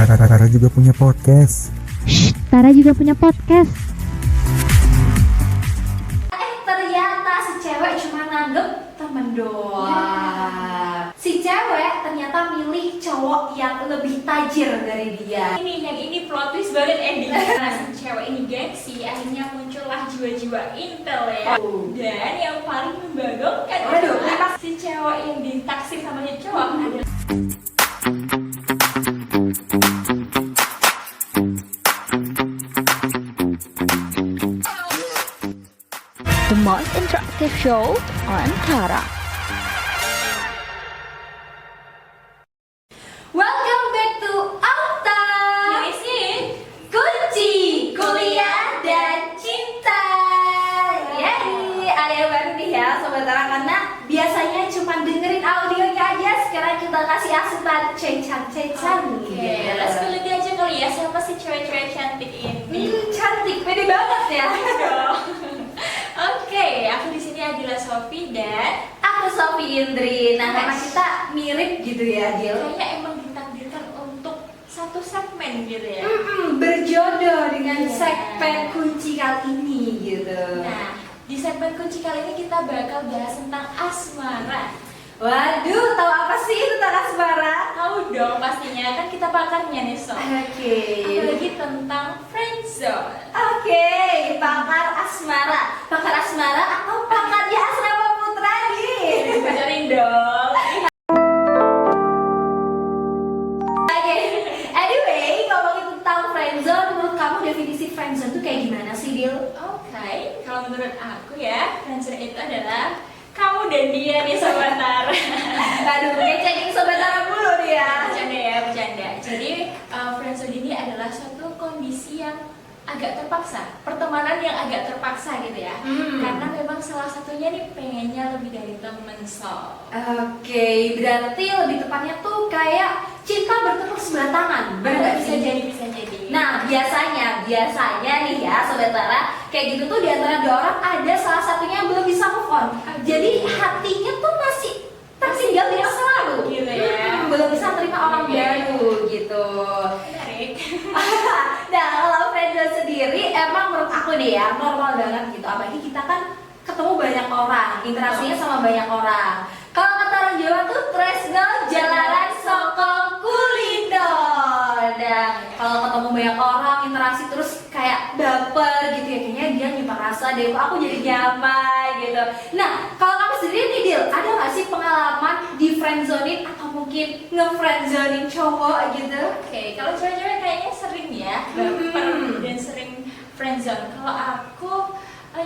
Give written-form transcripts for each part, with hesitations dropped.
Tara juga punya podcast. Tara juga punya podcast. Ternyata si cewek cuma nganggep temen doang. Si cewek ternyata milih cowok yang lebih tajir dari dia. Yang ini plot twist banget endingnya. Karena si cewek ini gengsi, akhirnya muncullah jiwa-jiwa intel ya. Dan yang paling membagongkan adalah si cewek yang ditaksir sama si cowok adalah The most interactive show on Tara. Welcome back to Auta. Yaisin. Kunci kuliah dan cinta. Yeay, ada yang baru nih ya Sobat Tara, karena biasanya cuma dengerin audionya aja. Sekarang kita kasih asupan ceng-cang. Oke, let's kulik aja kali ya, siapa sih cewek-cewek cantik ini? Cantik, pede banget ya. Oke, aku di sini Adila Sofi dan Aku Sofi Indri. Nah, nama kita mirip gitu ya, Gil. kayaknya emang ditakdirkan untuk satu segmen gitu ya. Berjodoh dengan Iya. segmen kunci kali ini gitu. Nah, di segmen kunci kali ini kita bakal bahas tentang asmara. Waduh, tahu apa sih itu tentang asmara? Tahu dong pastinya, kan kita pakarnya nih Sof. Oke. Apalagi tentang friendzone. Oke, pakar asmara. Pakar asmara atau pakarnya asrama putra nih? Bocorin dong. Oke. Anyway, ngomongin tentang friendzone, menurut kamu definisi friendzone itu kayak gimana sih, Dil? Oke, kalau menurut aku ya, friendzone itu adalah kamu dan dia nih Sobat Tara. Aduh, ngecekin Sobat Tara dulu nih ya. Bercanda ya, bercanda. Jadi friendzone ini adalah suatu kondisi yang agak terpaksa, pertemanan yang agak terpaksa gitu ya. Karena memang salah satunya nih pengennya lebih dari temen Sof. Oke, berarti lebih tepatnya tuh kayak cinta bertepuk sebelah tangan. Benar nggak Bisa sih? jadi, bisa jadi. Nah, biasanya nih ya Sobat Tara, kayak gitu tuh di antara dua orang ada salah satunya yang belum bisa move on. Jadi hatinya tuh masih tertinggal di masa lalu Gitu ya. belum bisa terima orang Iya. baru gitu. Menarik. Nah, kalau friendzone sendiri emang menurut aku nih ya normal banget gitu. Apalagi kita kan ketemu banyak orang, interaksinya sama banyak orang. Kalau kata orang Jawa tuh tresno jalanan sokong kulindo. Nah, kalau ketemu banyak orang, interaksi terus kayak baper gitu ya, kayaknya dia nyimpan rasa deh, kok aku jadi nyaman gitu. Nah, kalau kamu sendiri nih Dil, ada gak sih pengalaman di friendzonin atau mungkin nge-friendzonin cowok gitu? Oke, kalau cewek-cewek kayaknya sering ya baper dan sering friendzone. Kalau aku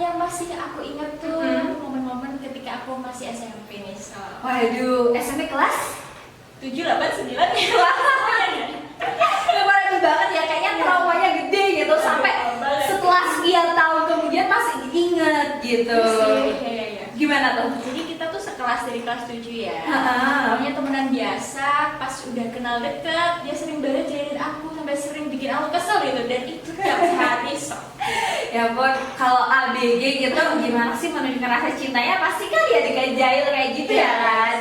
yang masih aku ingat tuh momen-momen ketika aku masih SMP nih Sof. Waduh, SMP kelas? 7, 8, 9 ya. Memorable banget ya, kayaknya traumanya gede gitu sampai setelah sekian tahun kemudian masih diinget gitu. Iya. Gimana tuh? Jadi kita tuh sekelas dari kelas 7 ya. Ha-ha. Namanya temenan biasa, pas udah kenal deket, dia sering banget jahilin aku sampai sering bikin aku kesel gitu, dan itu tiap hari Sof. Ya ampun, kalau ABG gitu gimana sih menunjukkan rasa cintanya? Pasti kan ya dengan jahil kayak gitu ya kan?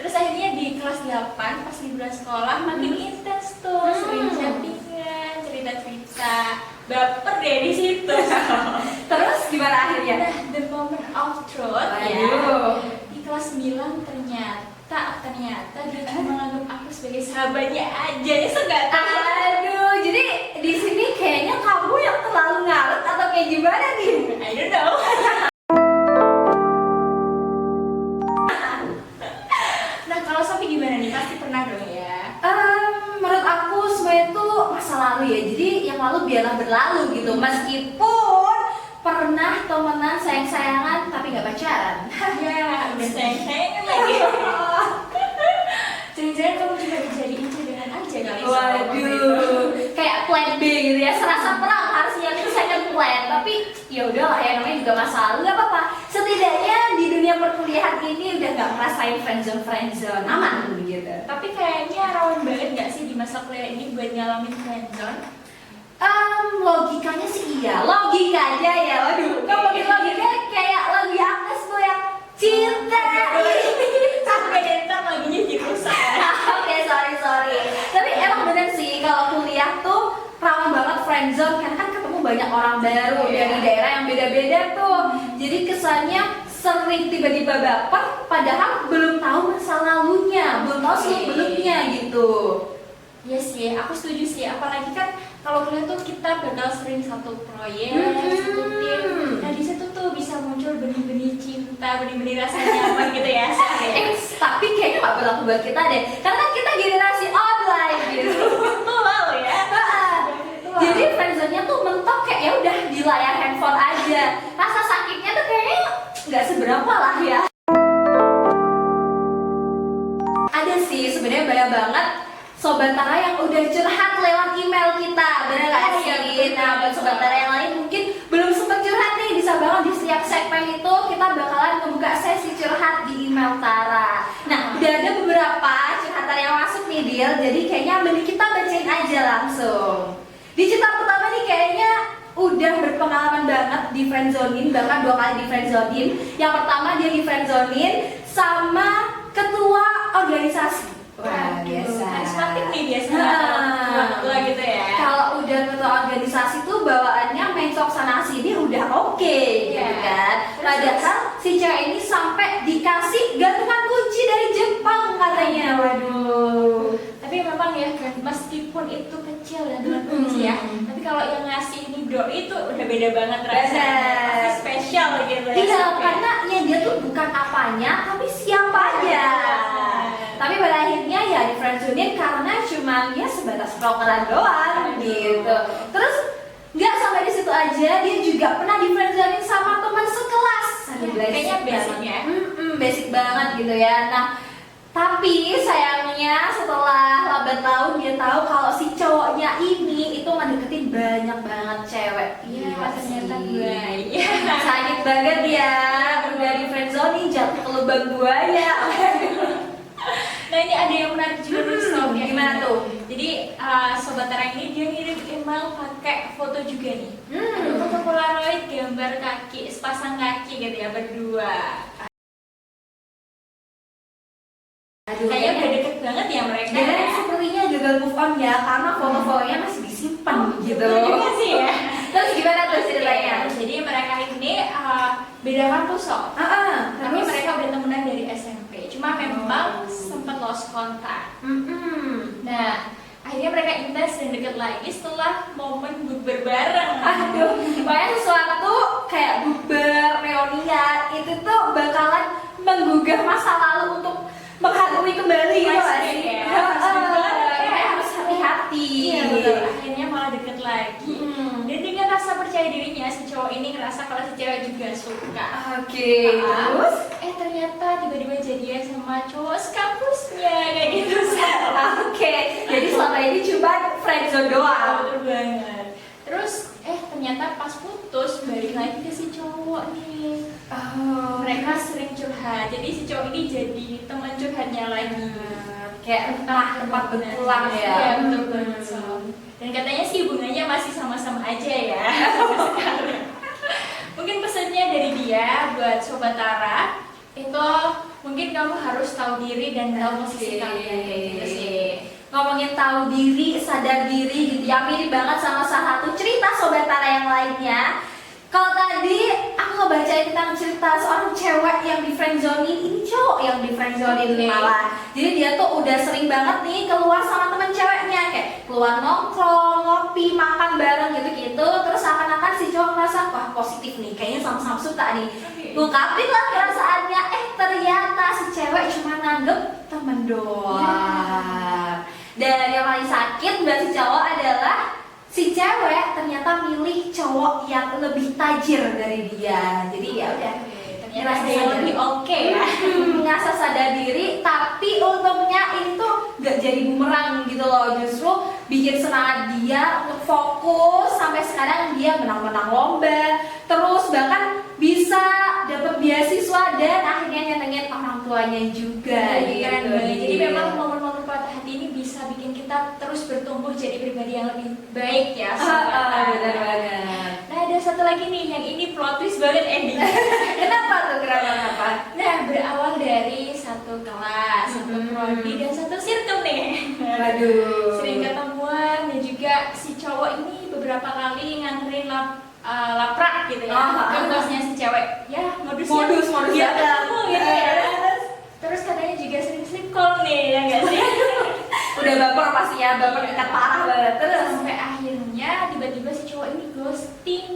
Terus akhirnya di kelas 8 pas liburan sekolah makin intens tuh, sering chattingan, cerita-cerita, baper deh di situ. Terus gimana akhirnya? Nah, the moment of truth ya. Waduh. Di kelas 9 ternyata dia cuma menganggap aku sebagai sahabatnya aja, nih nggak tahu. Aduh, jadi di sini kayaknya kamu yang terlalu ngaret atau kayak gimana nih? I don't know. Nah, kalau Sofi gimana nih? Pasti pernah dong ya. Menurut aku semuanya itu masa lalu ya. Jadi yang lalu biarlah berlalu gitu. Meskipun pernah temenan sayang-sayangan tapi nggak pacaran. Ya, udah sayang-sayangan lagi. Jangan-jangan kamu juga dijadiin cadangan aja kali. Waduh, kayak plan B gitu ya. Serasa perang harus nyiapin second plan. Tapi ya udahlah ya, namanya juga masa lalu, nggak apa-apa. Setidaknya di dunia perkuliahan ini udah nggak ngerasain friendzone aman gitu. Tapi kayaknya rawan banget nggak sih di masa kuliah ini buat ngalamin friendzone? Logikanya sih iya, logikanya ya. Waduh, ngomongin logika kayak lagu Agnes tuh yang cinta. Sampai ntar lagunya dirusak. Oke, sorry. Tapi emang bener friendzone karena kan ketemu banyak orang baru dari daerah yang beda-beda tuh. Jadi kesannya sering tiba-tiba baper padahal belum tahu masa lalunya, belum tahu seluk-beluknya gitu. Iya sih, aku setuju sih. Apalagi kan kalau kalian tuh kita bakal sering satu proyek, satu tim. Nah di situ tuh bisa muncul benih-benih cinta, benih-benih rasa nyaman gitu ya. Tapi kayaknya nggak berlaku buat kita deh, karena kan kita generasi online gitu. Betul ya. Jadi friendzone-nya tuh mentok kayak ya udah di layar handphone aja. Rasa sakitnya tuh kayaknya nggak seberapa lah ya. Ada sih sebenarnya banyak banget Sobat Tara yang udah curhat lewat email kita, bener gak sih? Nah, buat Sobat Tara yang lain mungkin belum sempat curhat nih, bisa banget di setiap segmen itu kita bakalan membuka sesi curhat di email Tara. Nah, udah ada beberapa curhatan yang masuk nih, Dil, jadi kayaknya mending kita bacain aja langsung. Di cerita pertama nih kayaknya udah berpengalaman banget di friendzonin, bahkan 2 kali di friendzonin. Yang pertama dia di friendzonin sama ketua organisasi. Wah, biasa. Karismatik nih biasanya ketua gitu ya. Kalau udah ketua organisasi tuh bawaannya main sok sana sini udah oke, gitu kan. Padahal si cewek ini sampai dikasih gantungan kunci dari Jepang katanya. Waduh. Tapi memang ya kan, meskipun itu kecil gantungan kunci ya, tapi kalau yang ngasih ini doi itu udah beda banget rasanya. Pasti spesial gitu ya. Iya, karena ya dia tuh bukan apanya, tapi siapanya. Tapi pada akhirnya ya di friendzonin karena cuma ya sebatas prokeran doang gitu. Terus nggak sampai di situ aja, dia juga pernah di friendzonin sama teman sekelas. Kayaknya basic ya. Basic banget gitu ya. Nah, tapi sayangnya setelah lambat laun dia tahu kalau si cowoknya ini itu ngedeketin banyak banget cewek. Iya, ternyata buaya. Sakit banget ya, udah di friendzonin jatuh ke lubang buaya. Nah ini ada yang menarik juga nih Sob. Gimana tuh? Jadi Sobat Tara ini dia ngirim email pakai foto juga nih. Ada foto polaroid gambar kaki, sepasang kaki gitu ya berdua. Kayaknya udah deket banget ya mereka. Dan sepertinya gagal move on ya, karena foto-fotonya masih disimpan gitu. Juga sih ya. Terus gimana tuh ceritanya? Jadi mereka ini beda kampus Sob. Tapi mereka udah temenan dari SMP. Cuma memang sempat lost kontak. Nah, akhirnya mereka intens dan deket lagi setelah momen bukber bareng. Aduh, pokoknya sesuatu kayak bukber, reunian itu tuh bakalan menggugah masa lalu untuk menghantui kembali gitu kan sih? Harus hati-hati. Iya betul. Akhirnya malah deket lagi. Dan dengan rasa percaya dirinya si cowok ini ngerasa kalau si cewek juga suka. Terus? Ternyata tiba-tiba jadian sama cowok sekampusnya kayak gitu. Jadi selama ini cuma friendzone doang. Betul banget. Terus ternyata pas putus balik lagi ke si cowok nih. Mereka sering curhat. Jadi si cowok ini jadi teman curhatnya lagi. Kayak tempat berpulang ya. Iya betul banget Sob. Dan katanya sih hubungannya masih sama-sama aja ya. Mungkin pesannya dari dia buat Sobat Tara itu mungkin kamu harus tahu diri dan tahu posisi kamu gitu sih. Ngomongin tahu diri, sadar diri gitu ya, mirip banget sama salah satu cerita Sobat Tara yang lainnya. Kalau tadi aku ngebacain tentang cerita seorang cewek yang di friendzonin, ini cowok yang di friendzonin malah. Jadi dia tuh udah sering banget nih keluar sama temen ceweknya, kayak keluar nongkrong, ngopi, makan bareng gitu-gitu. Terus akan-akan si cowok merasa wah positif nih, kayaknya sama-sama suka nih. Ungkapin lah perasaannya, ternyata si cewek cuma nanggep temen doang. Dan yang paling sakit buat si cowok adalah si cewek ternyata milih cowok yang lebih tajir dari dia. Jadi ya udah, ternyata dia lebih oke ya. Ngerasa sadar diri, tapi untungnya ini tuh gak jadi bumerang gitu loh. Justru bikin semangat dia untuk fokus. Sampai sekarang dia menang-menang lomba, terus bahkan bisa dapat beasiswa dan akhirnya nyenengin orang tuanya juga. Gitu. Jadi memang momen-momen patah hati ini bisa bikin kita terus bertumbuh jadi pribadi yang lebih baik ya. Benar banget. Nah ada satu lagi nih yang ini plot twist banget ending. Kenapa tuh? Kenapa? Nah berawal dari satu kelas, satu prodi dan satu circle nih. Waduh. Sering ketemuan dan juga si cowok ini beberapa beberapa kali nganterin laprak gitu ya ke kosnya si cewek. Ya modus ya ketemu gitu ya. Terus katanya juga sering sleep call nih, ya nggak sih? Udah baper pasti ya, baper tingkat parah banget. Terus Sampai akhirnya tiba-tiba si cowok ini ghosting,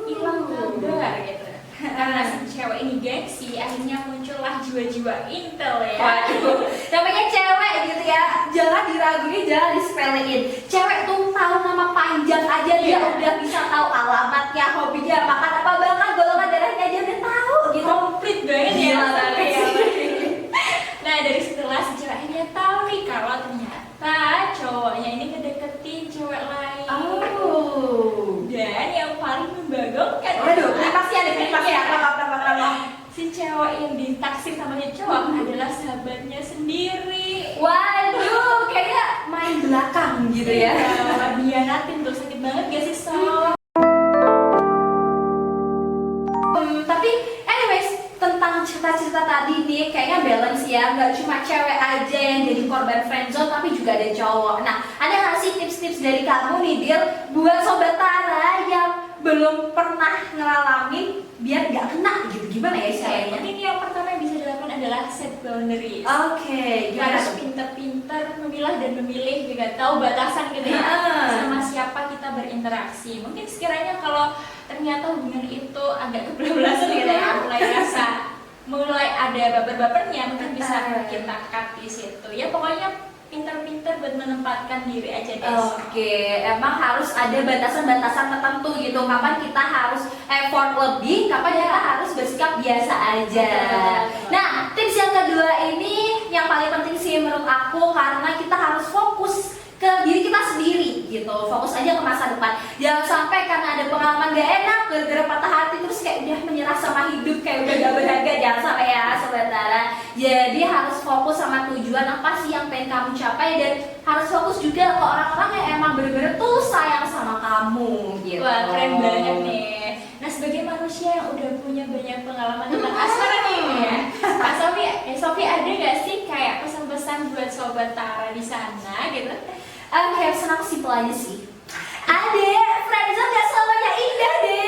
hilang kabar gitu. Karena si cewek ini gengsi, akhirnya muncullah jiwa-jiwa intel ya. waduh, namanya cewek gitu ya, jangan diraguin, jangan disepelein. Cewek tuh tahu nama panjang aja dia udah bisa tahu alamatnya, hobinya, makan apa banget, golongan darahnya aja udah tahu gitu. Komplit banget ya. Gila sampai banget ya. sih. Nah dari setelah si cewek akhirnya tahu nih kalau ternyata cowoknya ini ngedeketin cewek lain. Dan yang paling membagongkan, Waduh, pasti ada apa. si cewek yang ditaksir sama si cowok adalah sahabatnya sendiri. Waduh, kayaknya main belakang gitu ya. Dianatin tuh, sakit banget gak sih so? Tapi anyways, tentang cerita-cerita tadi nih kayaknya balance ya, nggak cuma cewek aja yang jadi korban friendzone tapi juga ada cowok. Nah, ada nggak sih tips-tips dari kamu nih Dil buat sobat Tara yang belum pernah ngalamin biar nggak kena gitu, gimana ya caranya? Mungkin yang pertama yang bisa dilakukan adalah set boundaries. Oke, gimana Harus tuh? pintar-pintar memilah dan memilih juga, tahu batasan gitu ya, sama siapa kita berinteraksi. Mungkin sekiranya kalau ternyata hubungan itu agak kebablasan gitu ya, mulai ada baper-bapernya, mungkin bisa kita cut di situ. Ya pokoknya pintar-pintar buat menempatkan diri aja deh. Oke, emang harus ada batasan-batasan tertentu gitu. Kapan kita harus effort lebih, kapan kita harus bersikap biasa aja. Betul. Nah, tips yang kedua ini yang paling penting sih menurut aku, karena kita harus fokus ke diri kita sendiri gitu, fokus aja ke masa depan. Jangan sampai karena ada pengalaman gak enak, gara-gara patah hati terus kayak udah menyerah sama hidup, kayak udah gak berharga. Jangan sampai ya sobat Tara. Jadi harus fokus sama tujuan apa sih yang pengen kamu capai, dan harus fokus juga ke orang-orang yang emang bener-bener tuh sayang sama kamu gitu. Wah keren banget nih. Nah sebagai manusia yang udah punya banyak pengalaman tentang asmara nih ya, Kak Sofi ada gak sih kayak pesan-pesan buat sobat Tara di sana gitu? Kayak pesan aku simpel aja sih. Adek, friendzone gak selamanya indah deh.